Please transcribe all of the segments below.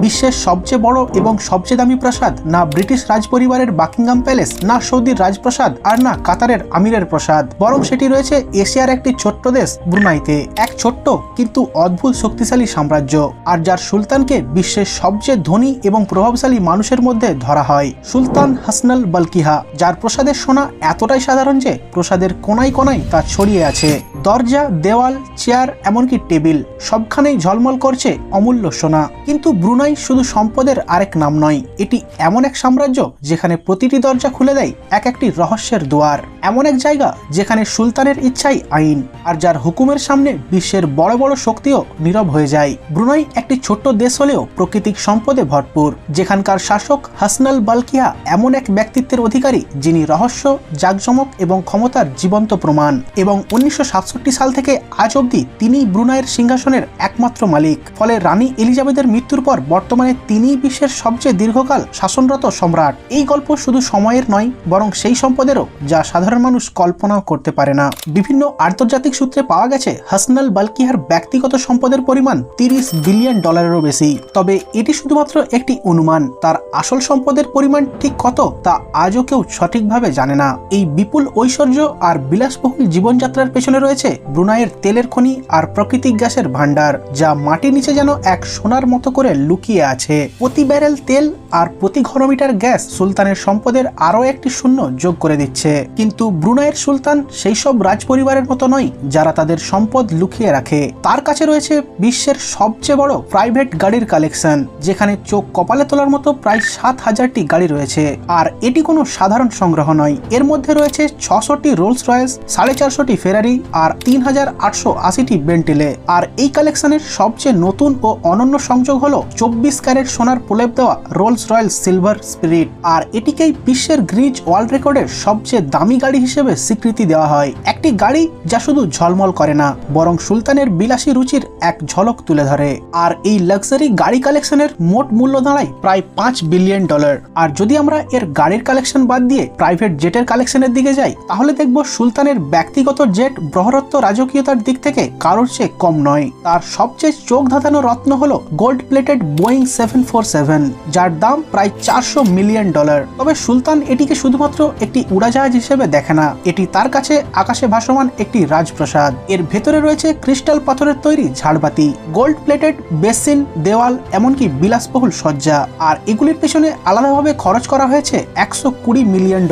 বিশ্বের সবচেয়ে বড় এবং সবচেয়ে দামি প্রাসাদ, না ব্রিটিশ রাজপরিবারের বাকিংহাম প্যালেস, না সৌদির রাজপ্রাসাদ, আর না কাতারের আমিরের প্রাসাদ, বরং সেটি রয়েছে এশিয়ার একটি ছোট্ট দেশ ব্রুনাইতে। এক ছোট্ট কিন্তু অদ্ভুত শক্তিশালী সাম্রাজ্য, আর যার সুলতানকে বিশ্বের সবচেয়ে ধনী এবং প্রভাবশালী মানুষের মধ্যে ধরা হয়, সুলতান হাসনাল বলকিহা, যার প্রাসাদের সোনা এতটাই সাধারণ যে প্রাসাদের কোনায় কোনায় তা ছড়িয়ে আছে। দরজা, দেওয়াল, চেয়ার, এমনকি টেবিল সবখানেই ঝলমল করছে অমূল্য সোনা। কিন্তু ব্রুনাই শুধু সম্পদের আরেক নাম নয়, এটি এমন এক সাম্রাজ্য যেখানে প্রতিটি দরজা খুলে দেয় এক একটি রহস্যের দুয়ার, এমন এক জায়গা যেখানে সুলতানের ইচ্ছাই আইন, আর যার হুকুমের সামনে বিশ্বের বড় বড় শক্তিও নীরব হয়ে যায়। ব্রুনাই একটি ছোট্ট দেশ হলেও প্রাকৃতিক সম্পদে ভরপুর, যেখানকার শাসক হাসনাল বলকিহা এমন এক ব্যক্তিত্বের অধিকারী যিনি রহস্য, জাঁকজমক এবং ক্ষমতার জীবন্ত প্রমাণ। এবং 1967 সাল থেকে আজ অবধি তিনি ব্রুনাইয়ের সিংহাসনের একমাত্র মালিক। ফলে রানী এলিজাবেথের মৃত্যুর পর বর্তমানে তিনিই বিশ্বের সবচেয়ে দীর্ঘকাল শাসনরত সম্রাট। এই গল্প শুধু সময়ের নয়, বরং সেই সম্পদেরও যা সাধারণ মানুষ কল্পনাও করতে পারে না। বিভিন্ন আন্তর্জাতিক সূত্রে পাওয়া গেছে হাসনাল বলকিহার ব্যক্তিগত সম্পদের পরিমাণ $30 বিলিয়ন বেশি। তবে এটি শুধুমাত্র একটি অনুমান, তার আসল সম্পদের পরিমাণ ঠিক কত তা আজও কেউ সঠিকভাবে জানে না। এই বিপুল ঐশ্বর্য আর বিলাসবহুল জীবনযাত্রার পেছনে রয়েছে ব্রুনাইয়ের তেলের খনি আর প্রাকৃতিক গ্যাসের ভান্ডার, যা মাটির নিচে যেন এক সোনার মতো করে লুকিয়ে আছে। প্রতি ব্যারেল তেল আর প্রতি ঘনমিটার গ্যাস সুলতানের সম্পদের আরও একটি শূন্য যোগ করে দিচ্ছে। কিন্তু ব্রুনাইয়ের সুলতান সেই সব রাজপরিবারের মতো নয় যারা তাদের সম্পদ লুকিয়ে রাখে। তার কাছে রয়েছে বিশ্বের সবচেয়ে বড় প্রাইভেট গাড়ির কালেকশন, যেখানে চোখ কপালে তোলার মতো প্রায় 7,000টি গাড়ি রয়েছে। আর এটি কোনো সাধারণ সংগ্রহ নয়, এর মধ্যে রয়েছে 600টি রোলস রয়েস, 450টি ফেরারি আর 3,880টি বেন্টেলে। আর এই কালেকশনের সবচেয়ে নতুন ও অনন্য সংযোগ হলো 24 ক্যারেট সোনার প্রলেপ দেওয়া রোলস রয়েল সিলভার স্পিরিট। আর এটিকেই বিশ্বের গ্রিনিচ ওয়ার্ল্ড রেকর্ডের সবচেয়ে দামি গাড়ি হিসেবে স্বীকৃতি দেওয়া হয়। একটি গাড়ি যা শুধু ঝলমল করে না, বরং সুলতানের বিলাসী রুচির এক ঝলক তুলে ধরে। আর এই লাক্সারি গাড়ি কালেকশনের মোট মূল্য দাঁড়ায় প্রায় $5 বিলিয়ন। আর যদি আমরা এর গাড়ির কালেকশন বাদ দিয়ে প্রাইভেট জেটের কালেকশনের দিকে যাই, তাহলে দেখব সুলতানের ব্যক্তিগত জেট বহরত্ব রাজকীয়তার দিক থেকে কারোর চেয়ে কম নয়। তার সবচেয়ে চোখ ধাঁধানো রত্ন হলো গোল্ড প্লেটেড বোয়িং 747, যার দাম প্রায় $400 মিলিয়ন। তবে সুলতান এটিকে শুধুমাত্র একটি উড়াজাহাজ হিসেবে দেখে না, এটি তার কাছে আকাশে ভাসমান একটি রাজপ্রাসাদ। এর ভেতরে রয়েছে ক্রিস্টাল পাথরের তৈরি ঝাড়বাতি, গোল্ড প্লেটেড বেসিন, দেওয়াল, এমনকি বিলাসবহুল সজ্জা। আর এগুলির পেছনে আলাদাভাবে খরচ করা হয়েছে $120 মিলিয়ন।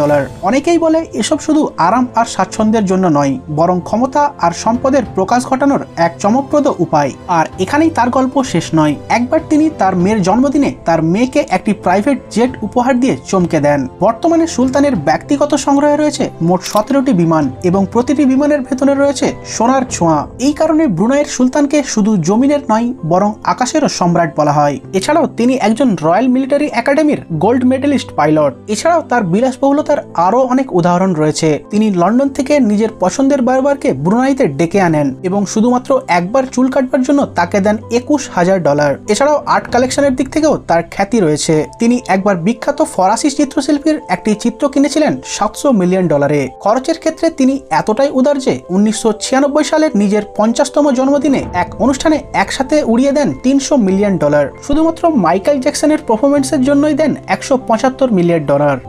অনেকেই বলে এসব শুধু আরাম আর স্বাচ্ছন্দ্যের জন্য নয়, বরং ক্ষমতা আর সম্পদের প্রকাশ ঘটানোর এক চমকপ্রদ উপায়। আর এখানেই তার গল্প শেষ নয়। একবার তিনি তার মেয়ের জন্মদিনে তার মেয়েকে একটি প্রাইভেট জেট উপহার দিয়ে চমকে দেন। বর্তমানে সুলতানের ব্যক্তিগত সংগ্রহে রয়েছে মোট 17টি বিমান, এবং প্রতিটি বিমানের ভেতরে রয়েছে সোনার ছোঁয়া। এই কারণে ব্রুনাইয়ের সুলতানকে শুধু জমিনের নয়, বরং আকাশেরও সম্রাট বলা হয়। এছাড়াও তিনি একজন রয়্যাল মিলিটারি একাডেমির গোল্ড মেডেলিস্ট পাইলট। এছাড়াও তার বিলাসবহুলতার আরও অনেক উদাহরণ রয়েছে। তিনি লন্ডন থেকে নিজের পছন্দের বারবারকে ব্রুনাইতে ডেকে আনেন এবং শুধুমাত্র একবার চুল কাটবার জন্য তাকে দেন $21,000। এছাড়াও আর্ট কালেকশনের দিক থেকেও তার খ্যাতি রয়েছে। তিনি একবার বিখ্যাত ফরাসি চিত্রশিল্পীর একটি চিত্র কিনেছিলেন $700 মিলিয়ন। খরচের ক্ষেত্রে তিনি এতটাই উদার যে 1996 সালে নিজের 50তম জন্মদিনে এক অনুষ্ঠানে একসাথে উড়িয়ে দেন $300 মিলিয়ন। শুধুমাত্র মাইকেল জ্যাকসনের পারফরমেন্সের জন্যই দেন $175 মিলিয়ন।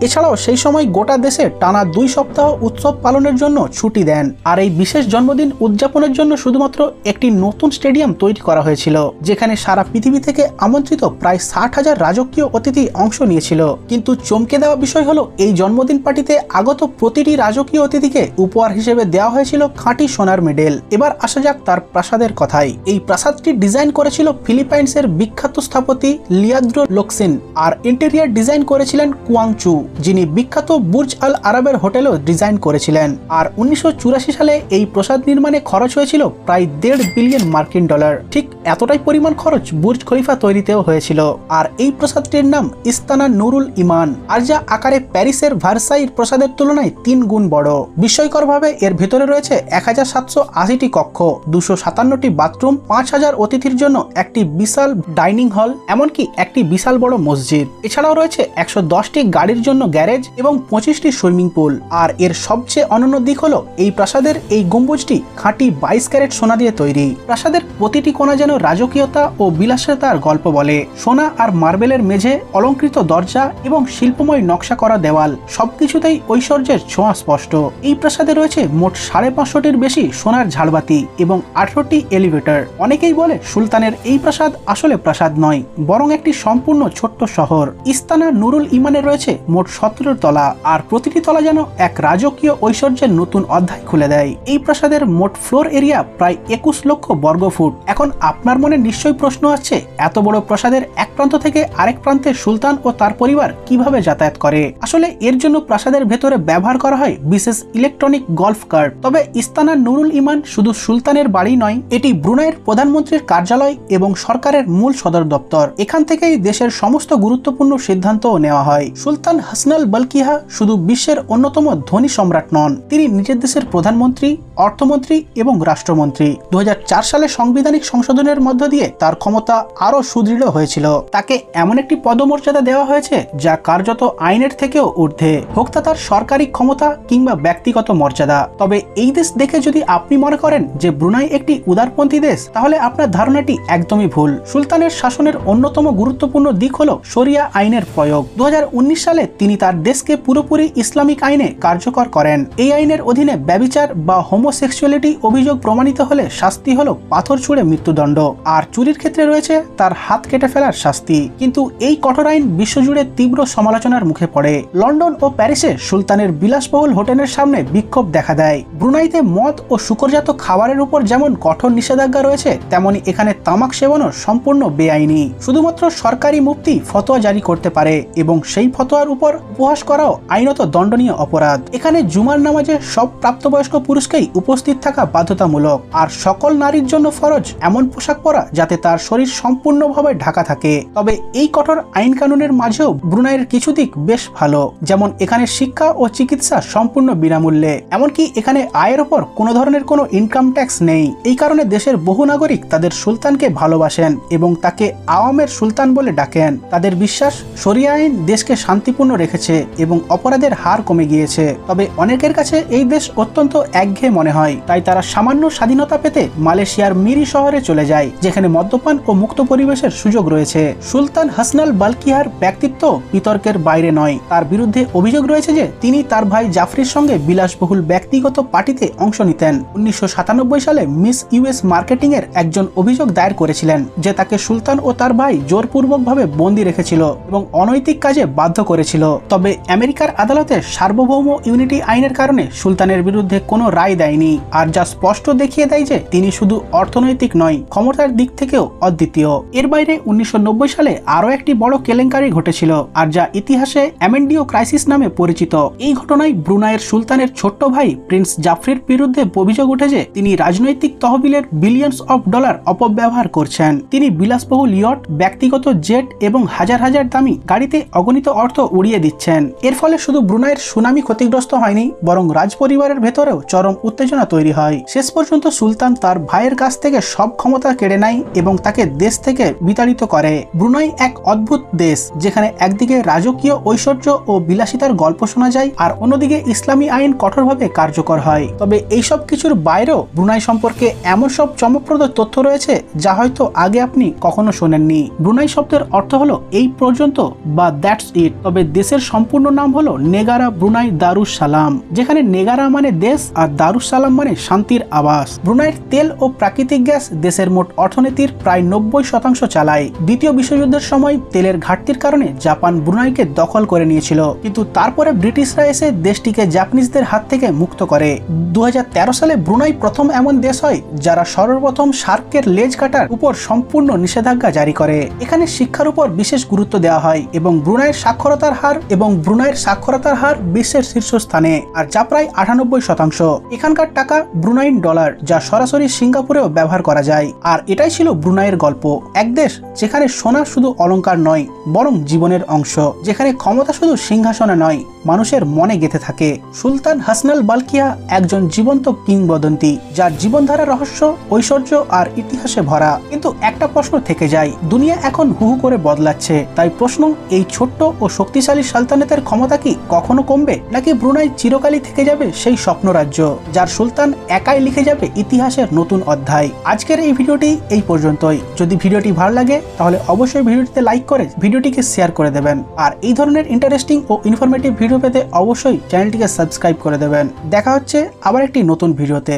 এছাড়াও সেই সময় গোটা দেশে টানা 2 সপ্তাহ উৎসব পালনের জন্য ছুটি দেন। আর এই বিশেষ জন্মদিন উদযাপনের জন্য শুধুমাত্র একটি নতুন স্টেডিয়াম তৈরি করা হয়েছিল, যেখানে সারা পৃথিবী থেকে আমন্ত্রিত প্রায় 60,000 রাজকীয় অতিথি অংশ নিয়েছিল। কিন্তু চমকে দেওয়া বিষয় হলো, এই জন্মদিন পার্টিতে আগত প্রতিটি রাজকীয় অতিথিকে উপহার হিসেবে দেওয়া হয়েছিল খাঁটি সোনার মেডেল। এবার আসা যাক তার প্রাসাদের কথায়। এই প্রাসাদটি ডিজাইন করেছিল ফিলিপাইন্সের বিখ্যাত স্থপতি লিয়াদ্রো লোকসিন, আর ইন্টেরিয়ার ডিজাইন করেছিলেন কুয়াং চু, যিনি বিখ্যাত বুর্জ আল আরবের হোটেলও ডিজাইন করেছিলেন। আর 1984 সালে এই প্রাসাদ নির্মাণে খরচ হয়েছিল প্রায় $1.5 বিলিয়ন। ঠিক এতটাই পরিমাণ খরচ বুর্জ খলিফা তৈরিতেও হয়েছিল। আর এই প্রাসাদটির নাম ইস্তানা নুরুল ইমান, আর যা আকারে প্যারিসের ভার্সাইয়ের প্রাসাদের তুলনায় 3 গুণ বড়। বিস্ময়করভাবে এর ভেতরে রয়েছে 1780টি কক্ষ, 257টি বাথরুম, 5000 অতিথির জন্য একটি বিশাল ডাইনিং হল, এমনকি একটি বিশাল বড় মসজিদ। এছাড়াও রয়েছে 110টি গাড়ির জন্য গ্যারেজ এবং 25টি সুইমিং পুল। আর এর সবচেয়ে অনন্য দিক হলো এই প্রাসাদের এই গম্বুজটি খাঁটি এটি 22 ক্যারেট সোনা দিয়ে তৈরি। প্রাসাদের প্রতিটি কোণা যেন রাজকীয়তা ও বিলাসিতার গল্প বলে। সোনা আর মার্বেলের মেঝে, অলংকৃত দরজা এবং শিল্পময় নকশা করা দেওয়াল, সবকিছুতেই ঐশ্বর্যের ছোঁয়া স্পষ্ট। এই প্রাসাদে রয়েছে মোট 550টির বেশি সোনার ঝাড়বাতি এবং 18টি এলিভেটর। অনেকেই বলে সুলতানের এই প্রাসাদ আসলে প্রাসাদ নয়, বরং একটি সম্পূর্ণ ছোট্ট শহর। ইস্তানা নুরুল ইমানে রয়েছে মোট 17 তলা, আর প্রতিটি তলা যেন এক রাজকীয় ঐশ্বর্যের নতুন অধ্যায় খুলে দেয়। এই প্রাসাদের মোট ফ্লোর এরিয়া প্রায় 21 লক্ষ বর্গফুট। এখন আপনার মনে নিশ্চয়ই প্রশ্ন আসছে, এত বড় প্রাসাদের এক প্রান্ত থেকে আরেক প্রান্তে সুলতান ও তার পরিবার কিভাবে যাতায়াত করে? আসলে এর জন্য প্রাসাদের ভেতরে ব্যবহার করা হয় বিশেষ ইলেকট্রনিক গলফ কার্ট। তবে ইস্তানা নুরুল ইমান শুধু সুলতানের বাড়ি নয়, এটি ব্রুনাইয়ের প্রধানমন্ত্রীর কার্যালয় এবং সরকারের মূল সদর দপ্তর। এখান থেকেই দেশের সমস্ত গুরুত্বপূর্ণ সিদ্ধান্তও নেওয়া হয়। সুলতান হাসনাল বলকিহা শুধু বিশ্বের অন্যতম ধনী সম্রাট নন, তিনি নিজের দেশের প্রধানমন্ত্রী, অর্থমন্ত্রী এবং রাষ্ট্রমন্ত্রী। 2004 সালে সাংবিধানিক সংশোধনের মধ্য দিয়ে তার ক্ষমতা আরও সুদৃঢ় হয়েছিল। তাকে এমন একটি পদমর্যাদা দেওয়া হয়েছে যা কার্যত আইনের থেকেও ঊর্ধ্বে, হোক তা তার সরকারি ক্ষমতা কিংবা ব্যক্তিগত মর্যাদা। তবে এই দেশ দেখে যদি আপনি মনে করেন যে ব্রুনাই একটি উদারপন্থী দেশ, তাহলে আপনার ধারণাটি একদমই ভুল। সুলতানের শাসনের অন্যতম গুরুত্বপূর্ণ দিক হল শরিয়া আইনের প্রয়োগ। 2019 সালে তিনি তার দেশকে পুরোপুরি ইসলামিক আইনে কার্যকর করেন। এই আইনের অধীনে ব্যভিচার বা হোমোসেক্সুয়ালিটি অভিযোগ প্রমাণিত হলে শাস্তি হলো পাথর ছুঁড়ে মৃত্যুদণ্ড, আর চুরির ক্ষেত্রে রয়েছে তার হাত কেটে ফেলার শাস্তি। কিন্তু এই কঠোর আইন বিশ্বজুড়ে তীব্র সমালোচনার মুখে পড়ে। লন্ডন ও প্যারিসে সুলতানের বিলাসবহুল হোটেলের সামনে বিক্ষোভ দেখা দেয়। ব্রুনাইতে মদ ও শুকরজাত খাবারের উপর যেমন কঠোর নিষেধাজ্ঞা রয়েছে, তেমনি এখানে তামাক সেবনও সম্পূর্ণ বেআইনি। শুধুমাত্র সরকারি মুফতি ফতোয়া জারি করতে পারে এবং সেই ফতোয়ার উপর উপহাস করাও আইনত দণ্ডনীয় অপরাধ। এখানে জুমার নামাজে সব প্রাপ্তবয়স্ক পুরুষকেই উপস্থিত থাকা বাধ্যতামূলক, আর সকল নারীর জন্য ফরজ এমন পোশাক পরা যাতে তার শরীর সম্পূর্ণভাবে ঢাকা থাকে। তবে এই কঠোর আইন কানুনের মাঝেও ব্রুনাইয়ের কিছু দিক বেশ ভালো, যেমন এখানে শিক্ষা ও চিকিৎসা সম্পূর্ণ বিনামূল্যে। এমনকি এখানে আয়ের ওপর কোনো ধরনের কোনো ইনকাম ট্যাক্স নেই। এই কারণে দেশের বহু নাগরিক তাদের সুলতানকে ভালোবাসেন এবং তাকে আওয়ামের সুলতান বলে ডাকেন। তাদের বিশ্বাস শরিয়া আইন দেশকে শান্তিপূর্ণ রেখেছে এবং অপরাধের হার কমে গিয়েছে। তবে অনেকের কাছে এই দেশ অত্যন্ত একঘেয়ে মনে হয়, তাই তারা সামান্য স্বাধীনতা পেতে মালয়েশিয়ার মিরি শহরে চলে যায়, যেখানে মদ্যপান ও মুক্ত পরিবেশের সুযোগ রয়েছে। সুলতান হাসনাল বলকিহার ব্যক্তিত্ব বিতর্কের বাইরে নয়। তার বিরুদ্ধে অভিযোগ রয়েছে যে তিনি তার ভাই জাফরির সঙ্গে বিলাসবহুল ব্যক্তিগত পার্টিতে অংশ নিতেন। 1997 সালে মিস ইউএস মার্কেটিং এর একজন অভিযোগ দায়ের করেছিলেন যে তাকে সুলতান ও তার ভাই জোরপূর্বকভাবে বন্দী রেখেছিল এবং অনৈতিক কাজে বাধ্য করেছিল। তবে আমেরিকার আদালতে সার্বভৌম ইউনিটি আইনের কারণে সুলতানের বিরুদ্ধে কোনো রায় দেয়নি, আর যা স্পষ্ট দেখিয়ে দেয় যে তিনি শুধু অর্থনৈতিক নয়, ক্ষমতার দিক থেকেও অদ্বিতীয়। এর বাইরে 1990 সালে আরও একটি বড় কেলেঙ্কারি ঘটেছিল, আর যা ইতিহাসে অ্যামেন্ডিও ক্রাইসিস নামে পরিচিত। এই ঘটনায় ব্রুনাইয়ের সুলতানের ছোট্ট ভাই প্রিন্স জাফরির বিরুদ্ধে অভিযোগ ওঠে যে তিনি রাজনৈতিক তহবিলের বিলিয়নস অফ ডলার অপব্যবহার করছেন। তিনি বিলাসবহুল ইয়ট, ব্যক্তিগত জেট এবং হাজার হাজার দামি গাড়িতে অগণিত অর্থ উড়িয়ে দিচ্ছেন। এর ফলে শুধু ব্রুনাইয়ের সুনামি ক্ষতিগ্রস্ত হয়নি, বরং রাজপরিবারের ভেতরেও চরম উত্তেজনা তৈরি হয়। শেষ পর্যন্ত সুলতান তার ভাইয়ের কাছ থেকে সব ক্ষমতা কেড়ে নেয় এবং তাকে দেশ থেকে বিতাড়িত করে। ব্রুনাই এক অদ্ভুত দেশ, যেখানে একদিকে রাজকীয় ঐশ্বর্য ও বিলাসিতার গল্প শোনা যায়, আর অন্যদিকে ইসলামী আইন কঠোরভাবে কার্যকর হয়। তবে এইসব কিছুর বাইরেও ব্রুনাই সম্পর্কে এমন সব চমকপ্রদ তথ্য রয়েছে যা হয়তো আগে আপনি কখনো শোনেননি। ব্রুনাই শব্দের অর্থ হলো এই পর্যন্ত বা দ্যাটস ইট। তবে দেশের সম্পূর্ণ নাম হলো নেগারা ব্রুনাই দারুস সালাম, যেখানে নেগারা মানে দেশ আর দারুস সালাম মানে শান্তির আবাস। ব্রুনাইয়ের তেল ও প্রাকৃতিক গ্যাস দেশের মোট অর্থনীতির প্রায় 90% চালায়। দ্বিতীয় বিশ্বযুদ্ধের সময় তেলের ঘাটতির কারণে জাপান ব্রুনাইকে দখল করে নিয়েছিল, কিন্তু তারপরে ব্রিটিশরা এসে দেশটিকে জাপানিজদের হাত থেকে মুক্ত করে। 2013 সালে ব্রুনাই প্রথম এমন দেশ হয় যারা সর্বপ্রথম শার্কের লেজ কাটার উপর সম্পূর্ণ নিষেধাজ্ঞা জারি করে। এখানে শিক্ষার উপর বিশেষ গুরুত্ব দেওয়া হয় এবং ব্রুনাইয়ের সাক্ষরতার হার বিশ্বের শীর্ষস্থানে, আর যা প্রায় 98%। এখানকার টাকা ব্রুনাইন ডলার, যা সরাসরি সিঙ্গাপুরেও ব্যবহার করা যায়। আর এটাই ছিল ব্রুনাইয়ের গল্প, এক দেশ যেখানে সোনা শুধু অলংকার নয়, বরং জীবনের অংশ, যেখানে ক্ষমতা শুধু সিংহাসনে নয়, মানুষের মনে গেঁথে থাকে। সুলতান হাসনাল বলকিহা একজন জীবন্ত কিংবদন্তি, যার জীবনধারা রহস্য, ঐশ্বর্য আর ইতিহাসে ভরা। কিন্তু একটা প্রশ্ন থেকে যায়, দুনিয়া এখন হু হু করে বদলাচ্ছে, তাই প্রশ্ন, এই ছোট্ট ও শক্তিশালী সালতানাতের ক্ষমতা কি কখনো কমবে, নাকি ব্রুনাই চিরকালই থেকে যাবে সেই স্বপ্ন রাজ্য যার সুলতান একাই তাই লিখে যাবে ইতিহাসের নতুন অধ্যায়। আজকের এই ভিডিওটি এই পর্যন্তই। যদি ভিডিওটি ভালো লাগে তাহলে অবশ্যই ভিডিওটিতে লাইক করে ভিডিওটিকে শেয়ার করে দেবেন। আর এই ধরনের ইন্টারেস্টিং ও ইনফরমেটিভ ভিডিও পেতে অবশ্যই চ্যানেলটিকে সাবস্ক্রাইব করে দেবেন। দেখা হচ্ছে আবার একটি নতুন ভিডিওতে।